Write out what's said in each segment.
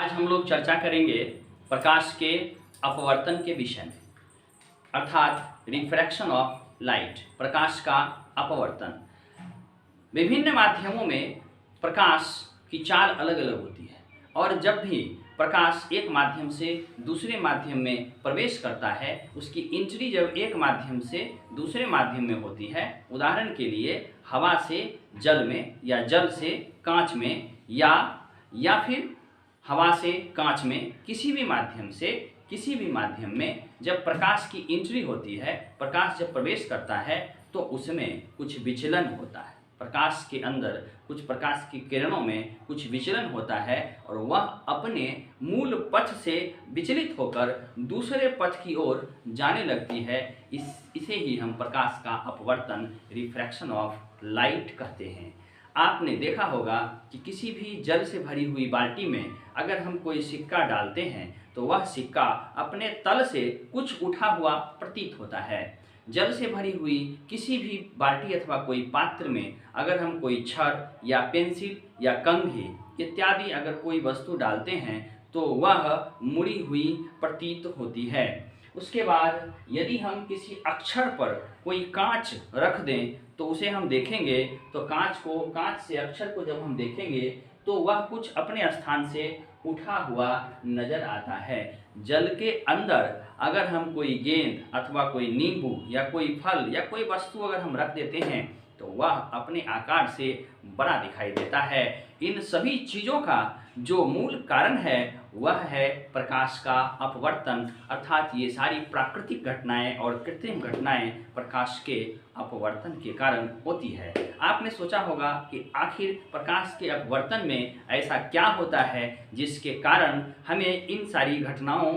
आज हम लोग चर्चा करेंगे प्रकाश के अपवर्तन के विषय में, अर्थात रिफ्रैक्शन ऑफ लाइट, प्रकाश का अपवर्तन। विभिन्न माध्यमों में प्रकाश की चाल अलग अलग होती है और जब भी प्रकाश एक माध्यम से दूसरे माध्यम में प्रवेश करता है, उसकी एंट्री जब एक माध्यम से दूसरे माध्यम में होती है, उदाहरण के लिए हवा से जल में या जल से कांच में या फिर हवा से कांच में, किसी भी माध्यम में जब प्रकाश की एंट्री होती है, प्रकाश जब प्रवेश करता है तो उसमें कुछ विचलन होता है। प्रकाश के अंदर कुछ प्रकाश की किरणों में कुछ विचलन होता है और वह अपने मूल पथ से विचलित होकर दूसरे पथ की ओर जाने लगती है। इसे ही हम प्रकाश का अपवर्तन, रिफ्रैक्शन ऑफ लाइट कहते हैं। आपने देखा होगा कि किसी भी जल से भरी हुई बाल्टी में अगर हम कोई सिक्का डालते हैं तो वह सिक्का अपने तल से कुछ उठा हुआ प्रतीत होता है। जल से भरी हुई किसी भी बाल्टी अथवा कोई पात्र में अगर हम कोई छड़ या पेंसिल या कंघी इत्यादि अगर कोई वस्तु डालते हैं तो वह मुड़ी हुई प्रतीत होती है। उसके बाद यदि हम किसी अक्षर पर कोई कांच रख दें तो उसे हम देखेंगे तो कांच से अक्षर को जब हम देखेंगे तो वह कुछ अपने स्थान से उठा हुआ नजर आता है। जल के अंदर अगर हम कोई गेंद अथवा कोई नींबू या कोई फल या कोई वस्तु अगर हम रख देते हैं तो वह अपने आकार से बड़ा दिखाई देता है। इन सभी चीज़ों का जो मूल कारण है वह है प्रकाश का अपवर्तन, अर्थात ये सारी प्राकृतिक घटनाएं और कृत्रिम घटनाएं प्रकाश के अपवर्तन के कारण होती है। आपने सोचा होगा कि आखिर प्रकाश के अपवर्तन में ऐसा क्या होता है जिसके कारण हमें इन सारी घटनाओं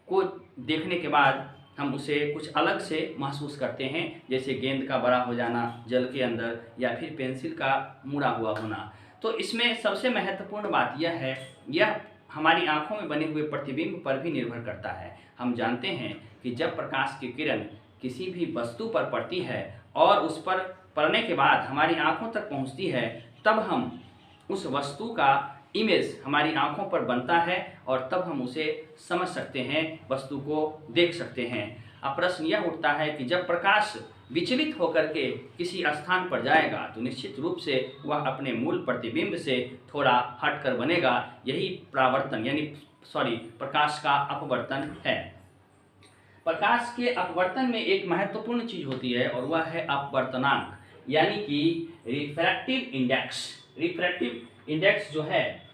को देखने के बाद हम उसे कुछ अलग से महसूस करते हैं, जैसे गेंद का बड़ा हो जाना जल के अंदर या फिर पेंसिल का मुड़ा हुआ होना। तो इसमें सबसे महत्वपूर्ण बात यह है, यह हमारी आंखों में बने हुए प्रतिबिंब पर भी निर्भर करता है। हम जानते हैं कि जब प्रकाश की किरण किसी भी वस्तु पर पड़ती है और उस पर पड़ने के बाद हमारी आंखों तक पहुंचती है, तब हम उस वस्तु का इमेज हमारी आंखों पर बनता है और तब हम उसे समझ सकते हैं, वस्तु को देख सकते हैं। अब प्रश्न यह उठता है कि जब प्रकाश विचलित होकर के किसी स्थान पर जाएगा तो निश्चित रूप से वह अपने मूल प्रतिबिंब से थोड़ा हटकर बनेगा। यही प्रकाश का अपवर्तन है। प्रकाश के अपवर्तन में एक महत्वपूर्ण चीज होती है और वह है अपवर्तनांक, यानी कि रिफ्रैक्टिव इंडेक्स। रिफ्रैक्टिव इंडेक्स जो है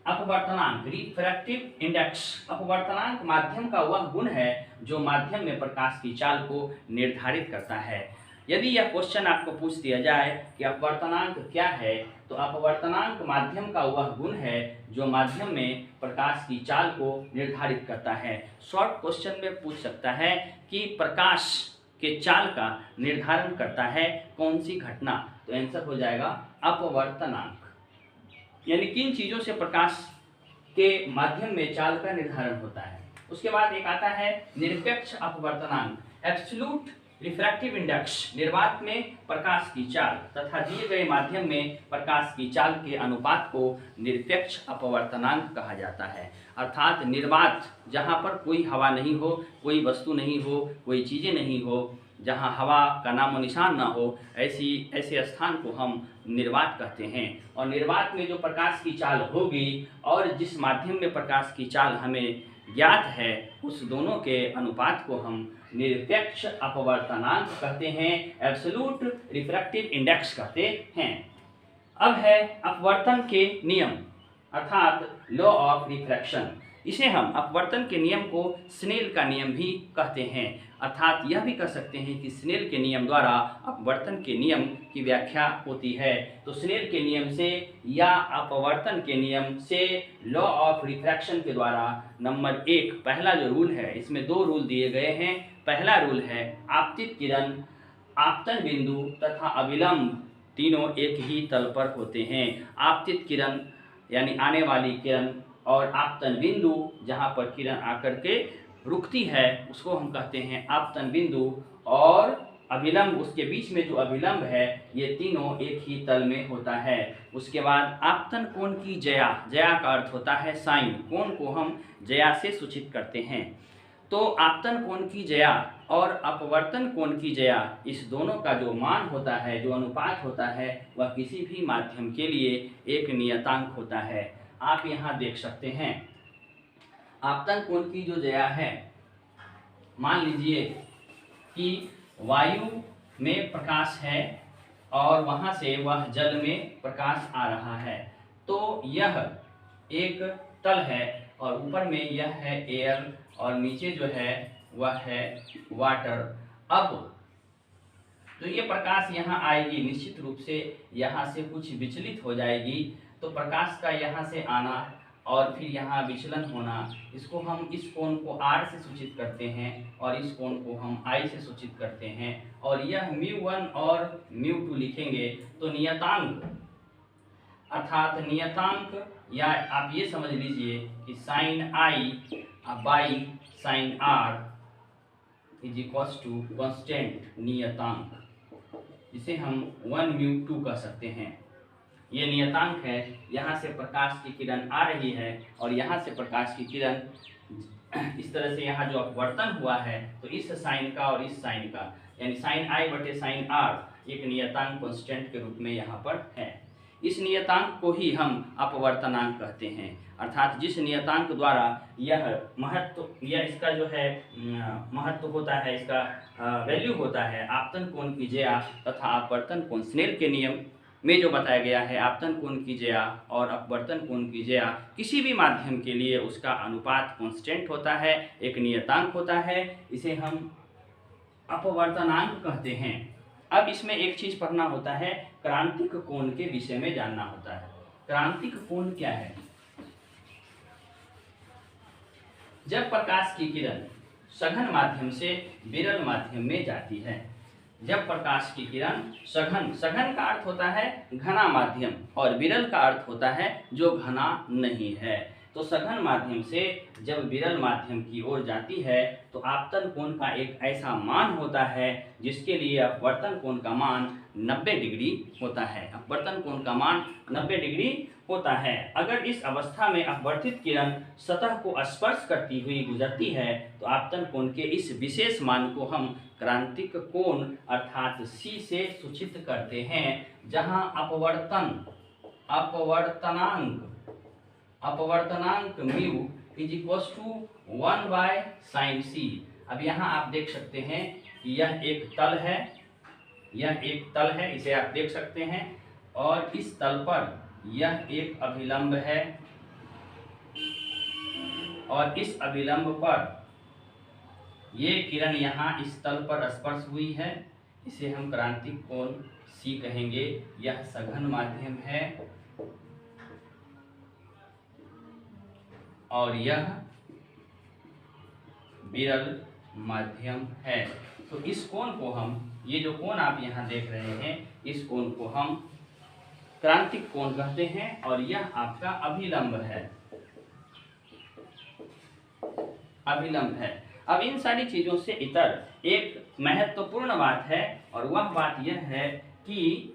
अपवर्तनांक, रिफ्रैक्टिव इंडेक्स, अपवर्तनांक माध्यम का वह गुण है जो माध्यम में प्रकाश की चाल को निर्धारित करता है। यदि यह क्वेश्चन आपको पूछ दिया जाए कि अपवर्तनांक क्या है, तो अपवर्तनांक माध्यम का वह गुण है जो माध्यम में प्रकाश की चाल को निर्धारित करता है। शॉर्ट क्वेश्चन में पूछ सकता है कि प्रकाश के चाल का निर्धारण करता है कौन सी घटना, तो आंसर हो जाएगा अपवर्तनांक। यानी किन चीज़ों से प्रकाश के माध्यम में चाल का निर्धारण होता है। उसके बाद एक आता है निरपेक्ष अपवर्तनांक, एब्सोल्यूट रिफ्रैक्टिव इंडेक्स। निर्वात में प्रकाश की चाल तथा दिए गए माध्यम में प्रकाश की चाल के अनुपात को निरपेक्ष अपवर्तनांक कहा जाता है। अर्थात निर्वात, जहाँ पर कोई हवा नहीं हो, कोई वस्तु नहीं हो, कोई चीज़ें नहीं हो, जहाँ हवा का नामो निशान ना हो, ऐसे स्थान को हम निर्वात कहते हैं। और निर्वात में जो प्रकाश की चाल होगी और जिस माध्यम में प्रकाश की चाल हमें ज्ञात है, उस दोनों के अनुपात को हम निरपेक्ष अपवर्तनांक कहते हैं, एब्सोल्यूट रिफ्रैक्टिव इंडेक्स कहते हैं। अब है अपवर्तन के नियम, अर्थात लॉ ऑफ रिफ्रैक्शन। इसे हम अपवर्तन के नियम को स्नेल का नियम भी कहते हैं, अर्थात यह भी कह सकते हैं कि स्नेल के नियम द्वारा अपवर्तन के नियम की व्याख्या होती है। तो स्नेल के नियम से या अपवर्तन के नियम से, लॉ ऑफ रिफ्रैक्शन के द्वारा, नंबर 1 पहला जो रूल है, इसमें 2 रूल दिए गए हैं। पहला रूल है आपतित किरण, आपतन बिंदु तथा अविलंब तीनों एक ही तल पर होते हैं। आपतित किरण यानी आने वाली किरण और आपतन बिंदु जहाँ पर किरण आकर के रुकती है उसको हम कहते हैं आपतन बिंदु, और अभिलंब, उसके बीच में जो अभिलंब है, ये तीनों एक ही तल में होता है। उसके बाद आपतन कोण की ज्या, ज्या का अर्थ होता है साइन, कोण को हम ज्या से सूचित करते हैं। तो आपतन कोण की ज्या और अपवर्तन कोण की ज्या, इस दोनों का जो मान होता है, जो अनुपात होता है, वह किसी भी माध्यम के लिए एक नियतांक होता है। आप यहाँ देख सकते हैं आपतन कोण की जो ज्या है, मान लीजिए कि वायु में प्रकाश है और वहाँ से वह जल में प्रकाश आ रहा है, तो यह एक तल है और ऊपर में यह है एयर और नीचे जो है वह है वाटर। अब तो ये प्रकाश यहाँ आएगी, निश्चित रूप से यहाँ से कुछ विचलित हो जाएगी, तो प्रकाश का यहाँ से आना और फिर यहाँ विचलन होना, इसको हम इस कोण को r से सूचित करते हैं और इस कोण को हम I से सूचित करते हैं, और यह μ1 और μ2 लिखेंगे तो नियतांक, अर्थात नियतांक, या आप ये समझ लीजिए कि sine I by sine R is equals to constant नियतांक, जिसे हम 1 μ2 कह सकते हैं। ये नियतांक है, यहाँ से प्रकाश की किरण आ रही है और यहाँ से प्रकाश की किरण इस तरह से यहाँ जो अपवर्तन हुआ है, तो इस साइन का और इस साइन का, यानी साइन I बटे साइन R एक नियतांक कांस्टेंट के रूप में यहाँ पर है। इस नियतांक को ही हम अपवर्तनांक कहते हैं, अर्थात जिस नियतांक द्वारा यह महत्व, यह इसका जो है महत्व होता है, इसका वैल्यू होता है आपतन कोण की ज्या तथा अपवर्तन कोण। स्नेल के नियम में जो बताया गया है, आपतन कोण की ज्या और अपवर्तन कोण की ज्या किसी भी माध्यम के लिए उसका अनुपात कांस्टेंट होता है, एक नियतांक होता है, इसे हम अपवर्तनांक कहते हैं। अब इसमें एक चीज पढ़ना होता है, क्रांतिक कोण के विषय में जानना होता है। क्रांतिक कोण क्या है? जब प्रकाश की किरण सघन माध्यम से विरल माध्यम में जाती है, जब प्रकाश की किरण सघन, सघन का अर्थ होता है घना माध्यम और विरल का अर्थ होता है जो घना नहीं है, तो सघन माध्यम से जब विरल माध्यम की ओर जाती है तो आपतन कोण का एक ऐसा मान होता है जिसके लिए अपवर्तन कोण का मान 90 डिग्री होता है। अपवर्तन कोण का मान 90 डिग्री होता है। अगर इस अवस्था में अपवर्तित किरण सतह को स्पर्श करती हुई गुजरती है तो आपतन कोण के इस विशेष मान को हम क्रांतिक कोण अर्थात C से सूचित करते हैं, जहां अपवर्तनांक mu is equals to 1 by sine C। अब यहाँ आप देख सकते हैं कि यह एक तल है, यह एक तल है, इसे आप देख सकते हैं, और इस तल पर यह एक अभिलंब है और इस अभिलंब पर ये किरण यहाँ इस तल पर स्पर्श हुई है, इसे हम क्रांतिक कोण C कहेंगे। यह सघन माध्यम है और यह विरल माध्यम है। तो इस कोण को हम, ये जो कोण आप यहाँ देख रहे हैं, इस कोण को हम क्रांतिक कोण कहते हैं और यह आपका अभिलंब है, अभिलंब है। अब इन सारी चीजों से इतर एक महत्वपूर्ण बात है और वह बात यह है कि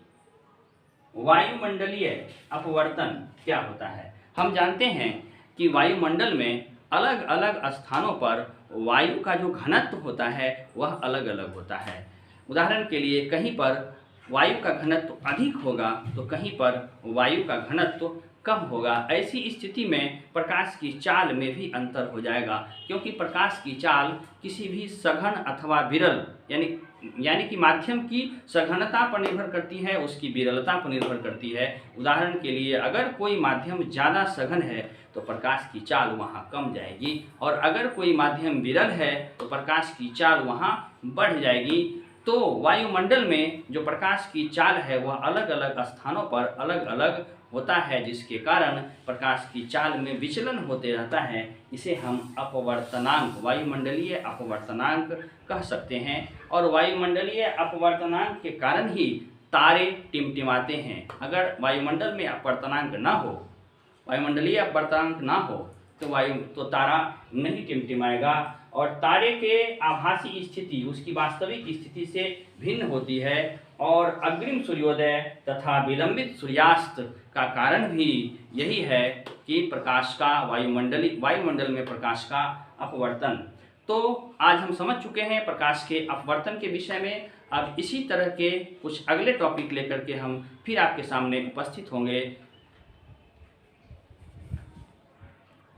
वायुमंडलीय अपवर्तन क्या होता है। हम जानते हैं कि वायुमंडल में अलग अलग स्थानों पर वायु का जो घनत्व होता है वह अलग अलग होता है। उदाहरण के लिए कहीं पर वायु का घनत्व अधिक होगा तो कहीं पर वायु का घनत्व कम होगा। ऐसी स्थिति में प्रकाश की चाल में भी अंतर हो जाएगा, क्योंकि प्रकाश की चाल किसी भी सघन अथवा विरल यानी कि माध्यम की सघनता पर निर्भर करती है, उसकी विरलता पर निर्भर करती है। उदाहरण के लिए अगर कोई माध्यम ज़्यादा सघन है तो प्रकाश की चाल वहाँ कम जाएगी, और अगर कोई माध्यम विरल है तो प्रकाश की चाल वहाँ बढ़ जाएगी। तो वायुमंडल में जो प्रकाश की चाल है वह अलग अलग स्थानों पर अलग अलग होता है, जिसके कारण प्रकाश की चाल में विचलन होते रहता है। इसे हम अपवर्तनांक, वायुमंडलीय अपवर्तनांक कह सकते हैं। और वायुमंडलीय अपवर्तनांक के कारण ही तारे टिमटिमाते हैं। अगर वायुमंडल में अपवर्तनांक ना हो, वायुमंडलीय अपवर्तनांक ना हो तो तारा नहीं टिमटिमाएगा, और तारे के आभासी स्थिति उसकी वास्तविक स्थिति से भिन्न होती है। और अग्रिम सूर्योदय तथा विलंबित सूर्यास्त का कारण भी यही है कि प्रकाश का वायुमंडल में प्रकाश का अपवर्तन। तो आज हम समझ चुके हैं प्रकाश के अपवर्तन के विषय में। अब इसी तरह के कुछ अगले टॉपिक लेकर के हम फिर आपके सामने उपस्थित होंगे।